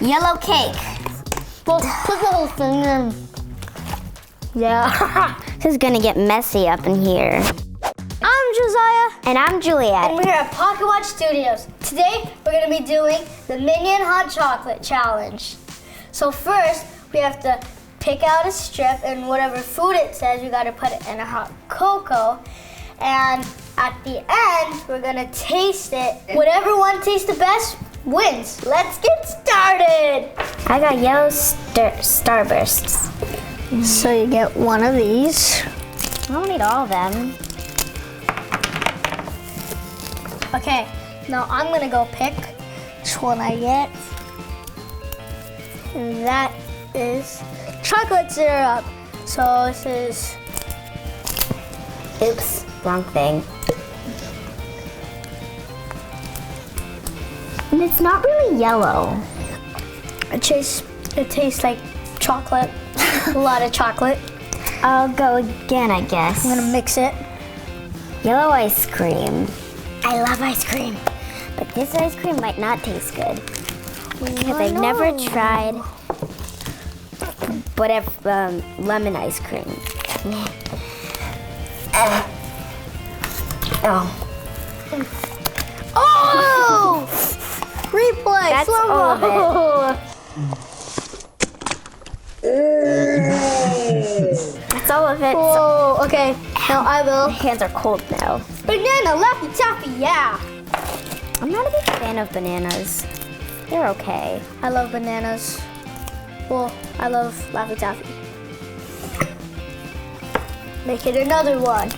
Yellow cake. Well, put the whole thing in. Yeah. This is gonna get messy up in here. I'm Josiah. And I'm Juliet. And we're at Pocket Watch Studios. Today, we're gonna be doing the Minion Hot Chocolate Challenge. So first, we have to pick out a strip, and whatever food it says, we gotta put it in a hot cocoa. And at the end, we're gonna taste it. Whatever one tastes the best wins. Let's get started. I got yellow starbursts. So you get one of these. I don't need all of them. Okay, now I'm gonna go pick which one I get. And that is chocolate syrup. So this is, Oops, wrong thing. And it's not really yellow. it tastes like chocolate, a lot of chocolate. I'll go again, I guess. I'm gonna mix it. Yellow ice cream. I love ice cream. But this ice cream might not taste good. Because I've never tried lemon ice cream. Oh! Replay, That's slow-mo. all of That's all of it. Whoa, okay, now I My will. hands are cold now. Banana, Laffy Taffy, yeah. I'm not a big fan of bananas. They're okay. I love bananas. Well, I love Laffy Taffy. Make it another one.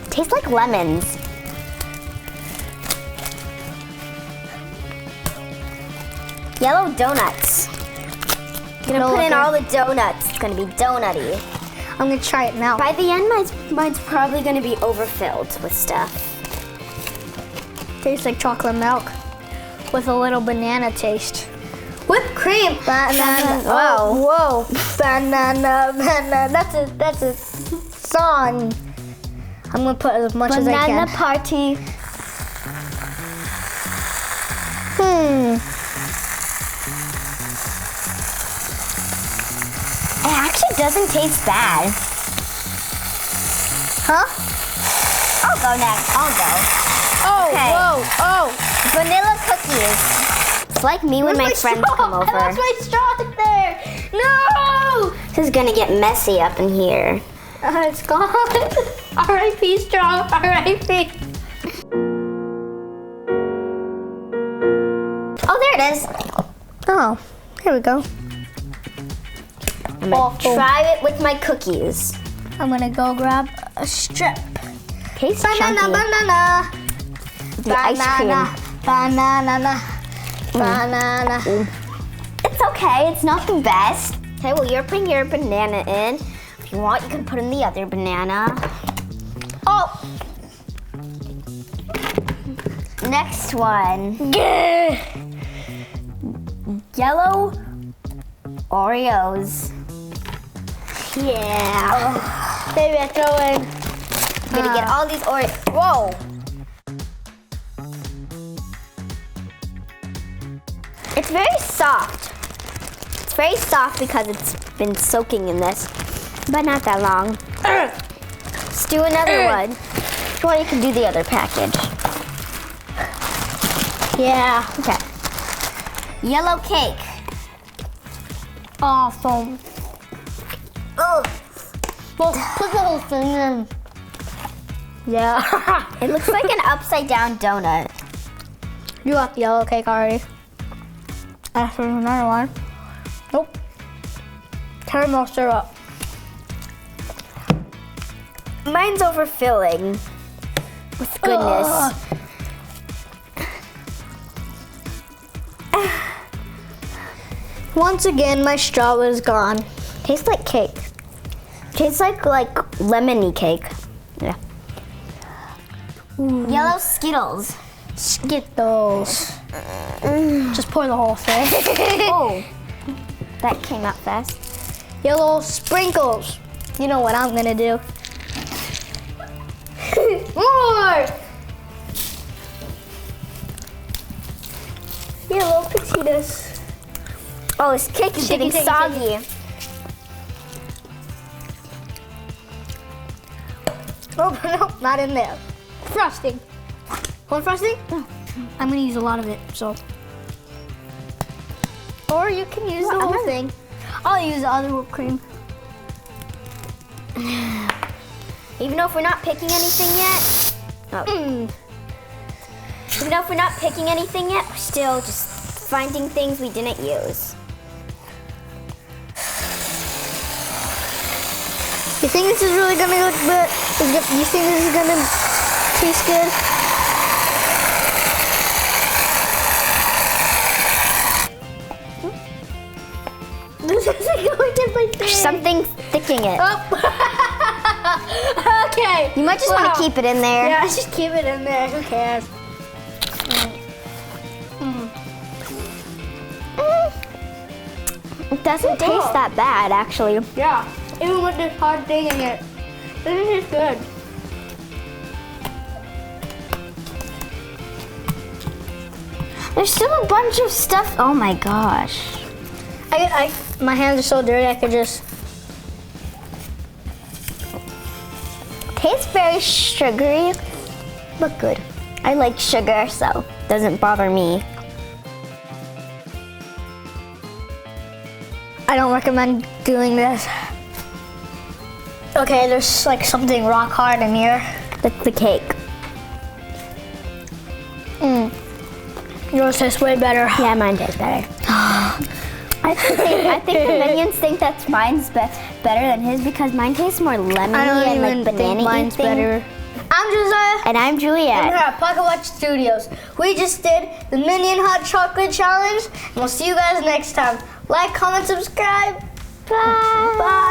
Tastes like lemons. Yellow donuts. Gonna put in all the donuts. It's gonna be donutty. I'm gonna try it now. By the end, mine's probably gonna be overfilled with stuff. Tastes like chocolate milk with a little banana taste. Whipped cream. Banana. Wow. Whoa. Banana. That's a song. I'm gonna put as much as I can. Banana party. It actually doesn't taste bad. Huh? I'll go next. I'll go. Oh, Okay. whoa, oh. Vanilla cookies. It's like me when my friends come over. I lost my straw in there. No! This is gonna get messy up in here. It's gone. R.I.P. straw. R.I.P. Oh, there it is. Oh, here we go. I'm gonna try it with my cookies. I'm gonna go grab a strip. Tastes Banana, chunky. banana. The ice cream. Banana. Banana. It's okay. It's not the best. Okay, well, you're putting your banana in. If you want, you can put in the other banana. Oh. Next one. Gah. Yellow Oreos. Yeah. Maybe I throw in. I'm gonna get all these Oreos. Whoa. It's very soft. It's very soft because it's been soaking in this, but not that long. Let's do another one. If you want, you can do the other package. Yeah. Okay. Yellow cake. Awesome. Oh, Well, put the whole thing in. Yeah. it looks like an upside down donut. You got the yellow cake already. There's another one. Nope. Caramel syrup. Mine's overfilling with goodness. Once again, my straw is gone. Tastes like cake. Tastes like lemony cake. Yeah. Yellow Skittles. Skittles. Just pour the whole thing. Oh, that came out fast. Yellow sprinkles. You know what I'm gonna do. More! Yellow Cheetos. Oh, this cake is getting Shaky, soggy. Oh, no, not in there. Frosting. Want frosting? No. I'm gonna use a lot of it, so. Or you can use the whole thing. I'll use the other whipped cream. Even though if we're not picking anything yet. Oh. Even though if we're not picking anything yet, we're still just finding things we didn't use. You think this is really gonna look good? You think this is gonna taste good? This isn't going in my thing. Something sticking it. Oh. Okay. You might just want to keep it in there. Yeah, just keep it in there. Who cares? It doesn't taste that bad, actually. Yeah. Even with this hard thing in it. This is good. There's still a bunch of stuff. Oh my gosh. My hands are so dirty, I could just. Tastes very sugary, but good. I like sugar, so it doesn't bother me. I don't recommend doing this. Okay, there's like something rock hard in here. That's the cake. Yours tastes way better. Yeah, mine tastes better. I think the minions think that mine's better than his because mine tastes more lemony and like banana-y mine's thing. better. I'm Josiah. And I'm Juliet. And we're at Pocket Watch Studios. We just did the Minion Hot Chocolate Challenge. And we'll see you guys next time. Like, comment, subscribe. Bye. Bye.